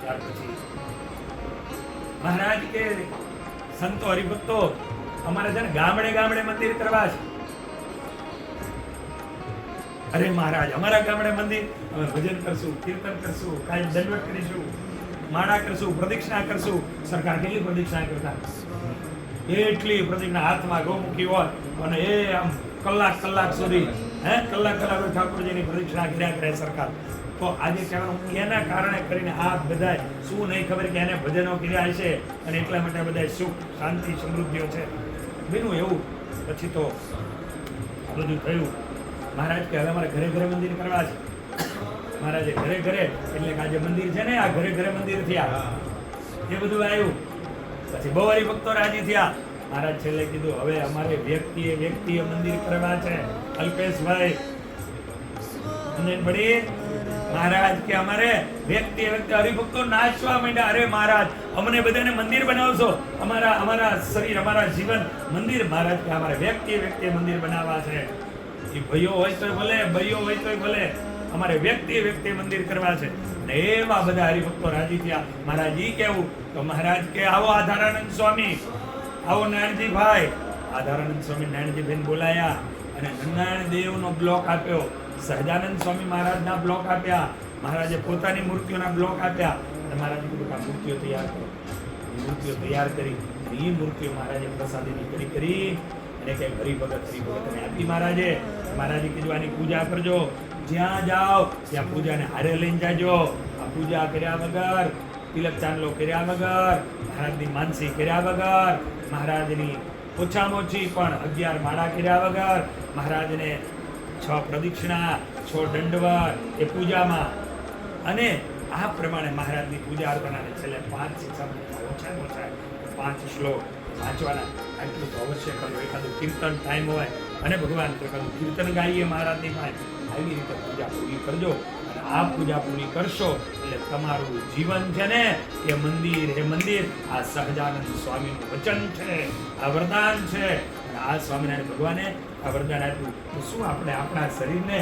ત્યાર પછી મહારાજ કે સંતો હરિભક્તો અમારે છે ને ગામડે ગામડે મંદિર કરવા છે. અરે મહારાજ અમારા ગામડે મંદિર, અમે ભજન કરશું, કીર્તન કરશું, કાંઈ દંડવત કરીશું, માળા કરશું, પ્રદક્ષિણા કરશું. સરકાર કેટલી પ્રદક્ષિણા કરતા, એટલી પ્રદક્ષિણા હાથમાં ગૌમુખી હોય અને એ આમ કલાક સુધી કલાક ઠાકોરજીની પ્રદક્ષિણા કર્યા કરે સરકાર. તો આજે કહેવાનું એના કારણે કરીને આ બધા શું નહીં ખબર કે એને ભજનો કર્યા હશે અને એટલા માટે બધા સુખ શાંતિ સમૃદ્ધિઓ છે બીનું એવું. પછી તો આ બધું થયું. મહારાજ કે હવે અમારે ઘરે ઘરે મંદિર કરવા છે. મહારાજે ઘરે ઘરે એટલે કે આજે મંદિર છે ને આ ઘરે ઘરે મંદિર થયા એ બધું આવ્યું. પછી બહુ હરિભક્તો રાજી થયા. મહારાજ છેલ્લે કીધું હવે અમારે વ્યક્તિએ મંદિર કરવા છે. અલ્પેશભાઈ પડી મહારાજ કે અમારે વ્યક્તિ હરિભક્તો નાચવા માંડ્યા. અરે મહારાજ અમને બધાને મંદિર બનાવશો, અમારા શરીર અમારા જીવન મંદિર. મહારાજ કે અમારે વ્યક્તિએ મંદિર બનાવવા છે. એ ભાઈઓ હોય તોય ભલે, ભાઈઓ હોય તોય ભલે, અમારે વ્યક્તિએ મંદિર કરવા છે. અને એવા બધા હરિભક્તો રાજી થયા. મહારાજ ઈ કેવું તો મહારાજ કે આવો આધારાનંદ સ્વામી, આવો નારાયણજીભાઈ. આધારાનંદ સ્વામી નારાયણજીભાઈ બોલાયા અને નારાયણ દેવનો બ્લોક આપ્યો. સહજાનંદ સ્વામી મહારાજના બ્લોક આપ્યા. મહારાજે પોતાની મૂર્તિઓના બ્લોક આપ્યા. અને મહારાજે કીધું આ મૂર્તિઓ તૈયાર કરો. મૂર્તિઓ તૈયાર કરી એ મૂર્તિઓ મહારાજે પ્રસાદીની કરી અને કઈ હરિભગતને આપી. મહારાજે કીધું આની પૂજા કરજો. જ્યાં જાઓ ત્યાં પૂજાને હારે લઈને જાજો. આ પૂજા કર્યા વગર, તિલક ચાંદલો કર્યા વગર, મહારાજની માનસી કર્યા વગર, મહારાજની ઓછામાં ઓછી પણ 11 માળા કર્યા વગર, મહારાજને 6 પ્રદક્ષિણા, 6 દંડવત એ પૂજામાં. અને આ પ્રમાણે મહારાજની પૂજા અર્ચનાને છેલ્લે 5 શિક્ષા ઓછામાં ઓછા 5 શ્લોક વાંચવાના. આટલું તો અવશ્ય કરવું. એકાદું કીર્તન ટાઈમ હોય અને ભગવાન તો એકાદું કીર્તન ગાઈએ મહારાજની પાસે. આવી રીતે પૂજા પૂરી કરજો. અને આ પૂજા પૂરી કરશો એટલે તમારું જીવન છે ને એ મંદિર. આ સહજાનંદ સ્વામીનું વચન છે, આ વરદાન છે. અને આ સ્વામિનારાયણ ભગવાને આ વરદાન આપ્યું તો શું આપણે આપણા શરીરને